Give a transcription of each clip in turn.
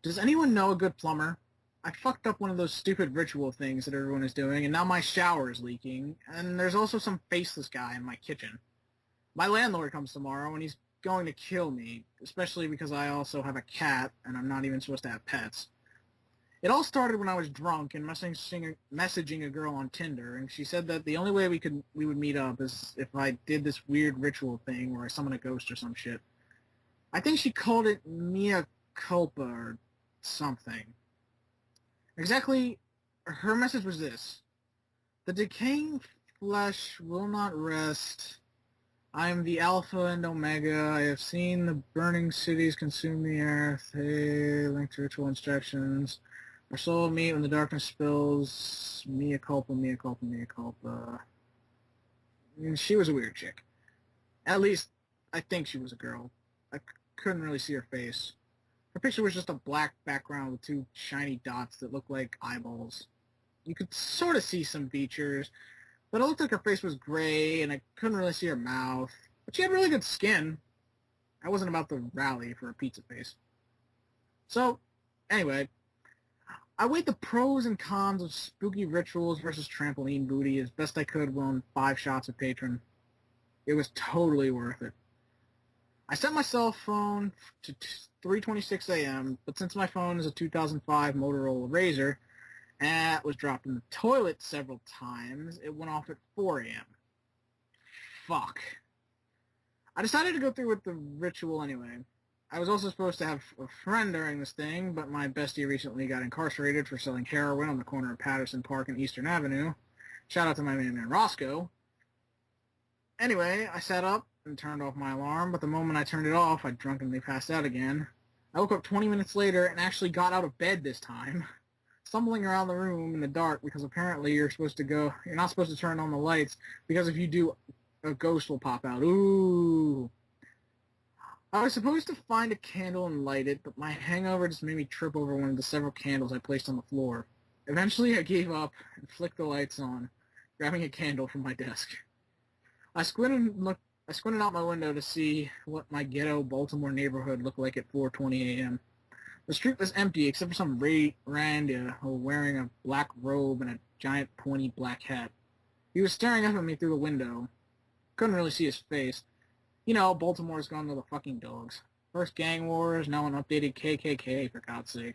Does anyone know a good plumber? I fucked up one of those stupid ritual things that everyone is doing, and now my shower is leaking, and there's also some faceless guy in my kitchen. My landlord comes tomorrow, and he's going to kill me, especially because I also have a cat, and I'm not even supposed to have pets. It all started when I was drunk and messaging a girl on Tinder, and she said that the only way we would meet up is if I did this weird ritual thing where I summon a ghost or some shit. I think she called it mea culpa or something. Exactly, her message was this. The decaying flesh will not rest. I am the Alpha and Omega. I have seen the burning cities consume the earth. Hey, link to ritual instructions. Our soul will meet when the darkness spills. Mea culpa, mea culpa, mea culpa. And she was a weird chick. At least, I think she was a girl. I couldn't really see her face. Her picture was just a black background with two shiny dots that looked like eyeballs. You could sort of see some features, but it looked like her face was gray, and I couldn't really see her mouth. But she had really good skin. I wasn't about to rally for a pizza face. So, anyway, I weighed the pros and cons of spooky rituals versus trampoline booty as best I could on 5 shots of Patron. It was totally worth it. I set my cell phone to 3:26 a.m., but since my phone is a 2005 Motorola Razr, and it was dropped in the toilet several times, it went off at 4 a.m. Fuck. I decided to go through with the ritual anyway. I was also supposed to have a friend during this thing, but my bestie recently got incarcerated for selling heroin on the corner of Patterson Park and Eastern Avenue. Shout out to my main man Roscoe. Anyway, I sat up and turned off my alarm, but the moment I turned it off, I drunkenly passed out again. I woke up 20 minutes later and actually got out of bed this time, stumbling around the room in the dark because apparently you're not supposed to turn on the lights because if you do, a ghost will pop out. Ooh. I was supposed to find a candle and light it, but my hangover just made me trip over one of the several candles I placed on the floor. Eventually, I gave up and flicked the lights on, grabbing a candle from my desk. I squinted out my window to see what my ghetto Baltimore neighborhood looked like at 4:20 a.m. The street was empty except for some reindeer wearing a black robe and a giant pointy black hat. He was staring up at me through the window. Couldn't really see his face. You know, Baltimore's gone to the fucking dogs. First gang wars, now an updated KKK, for God's sake.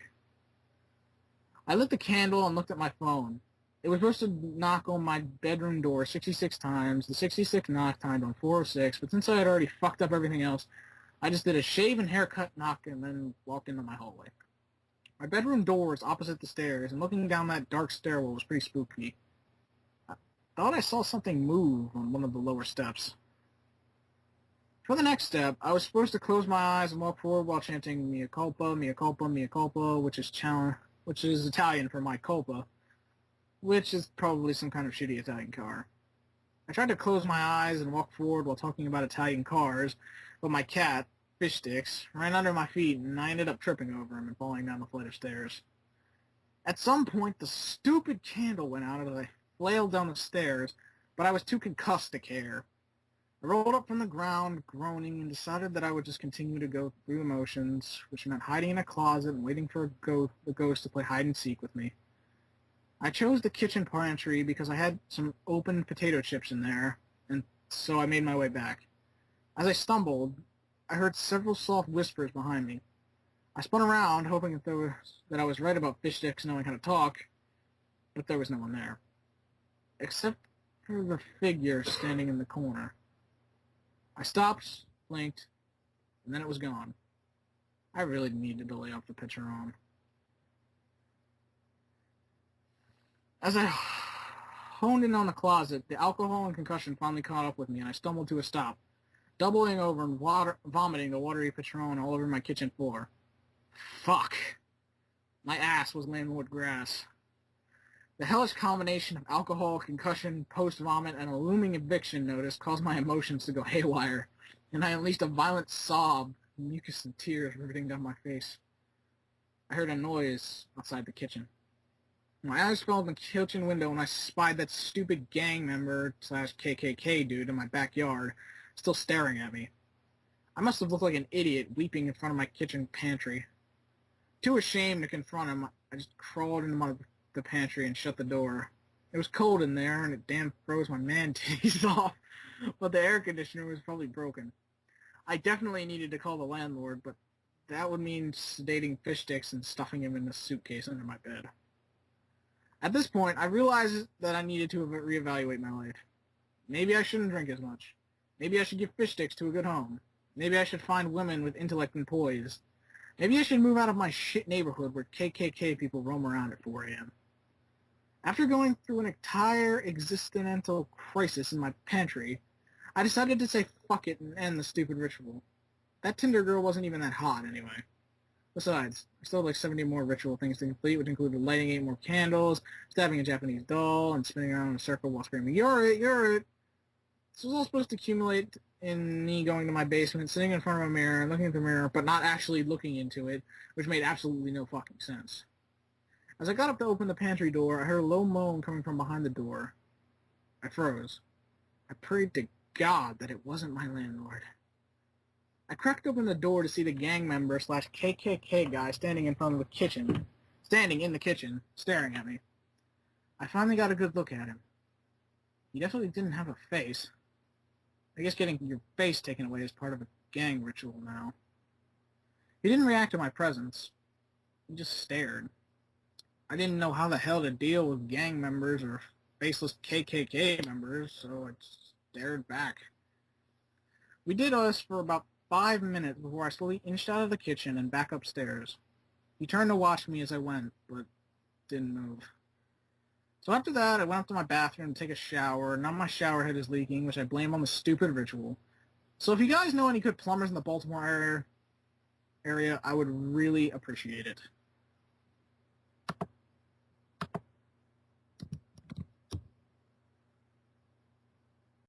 I lit the candle and looked at my phone. It was supposed to knock on my bedroom door 66 times. The 66 knock timed on 406, but since I had already fucked up everything else, I just did a shave and haircut knock and then walked into my hallway. My bedroom door was opposite the stairs, and looking down that dark stairwell was pretty spooky. I thought I saw something move on one of the lower steps. For the next step, I was supposed to close my eyes and walk forward while chanting mea culpa, mea culpa, mea culpa, which is Italian for my culpa, which is probably some kind of shitty Italian car. I tried to close my eyes and walk forward while talking about Italian cars, but my cat, Fish Sticks, ran under my feet and I ended up tripping over him and falling down the flight of stairs. At some point, the stupid candle went out as I flailed down the stairs, but I was too concussed to care. I rolled up from the ground, groaning, and decided that I would just continue to go through the motions, which meant hiding in a closet and waiting for the ghost to play hide-and-seek with me. I chose the kitchen pantry because I had some open potato chips in there, and so I made my way back. As I stumbled, I heard several soft whispers behind me. I spun around, hoping that I was right about Fish Sticks knowing how to talk, but there was no one there. Except for the figure standing in the corner. I stopped, blinked, and then it was gone. I really needed to lay off the Patron. As I honed in on the closet, the alcohol and concussion finally caught up with me, and I stumbled to a stop, doubling over and vomiting the watery Patron all over my kitchen floor. Fuck. My ass was landlord grass. The hellish combination of alcohol, concussion, post-vomit, and a looming eviction notice caused my emotions to go haywire, and I unleashed a violent sob, mucus and tears riveting down my face. I heard a noise outside the kitchen. My eyes fell on the kitchen window and I spied that stupid gang member / KKK dude in my backyard, still staring at me. I must have looked like an idiot weeping in front of my kitchen pantry. Too ashamed to confront him, I just crawled into the pantry and shut the door. It was cold in there, and it damn froze my man titties off, but the air conditioner was probably broken. I definitely needed to call the landlord, but that would mean sedating fish sticks and stuffing him in a suitcase under my bed. At this point, I realized that I needed to reevaluate my life. Maybe I shouldn't drink as much. Maybe I should give fish sticks to a good home. Maybe I should find women with intellect and poise. Maybe I should move out of my shit neighborhood where KKK people roam around at 4 a.m. After going through an entire existential crisis in my pantry, I decided to say fuck it and end the stupid ritual. That Tinder girl wasn't even that hot anyway. Besides, I still have like 70 more ritual things to complete, which included lighting 8 more candles, stabbing a Japanese doll, and spinning around in a circle while screaming, "You're it, you're it!" This was all supposed to accumulate in me going to my basement, sitting in front of a mirror, and looking at the mirror, but not actually looking into it, which made absolutely no fucking sense. As I got up to open the pantry door, I heard a low moan coming from behind the door. I froze. I prayed to God that it wasn't my landlord. I cracked open the door to see the gang member / KKK guy standing in the kitchen, staring at me. I finally got a good look at him. He definitely didn't have a face. I guess getting your face taken away is part of a gang ritual now. He didn't react to my presence. He just stared. I didn't know how the hell to deal with gang members or faceless KKK members, so I stared back. We did this for about 5 minutes before I slowly inched out of the kitchen and back upstairs. He turned to watch me as I went, but didn't move. So after that, I went up to my bathroom to take a shower. Now my shower head is leaking, which I blame on the stupid ritual. So if you guys know any good plumbers in the Baltimore area, I would really appreciate it.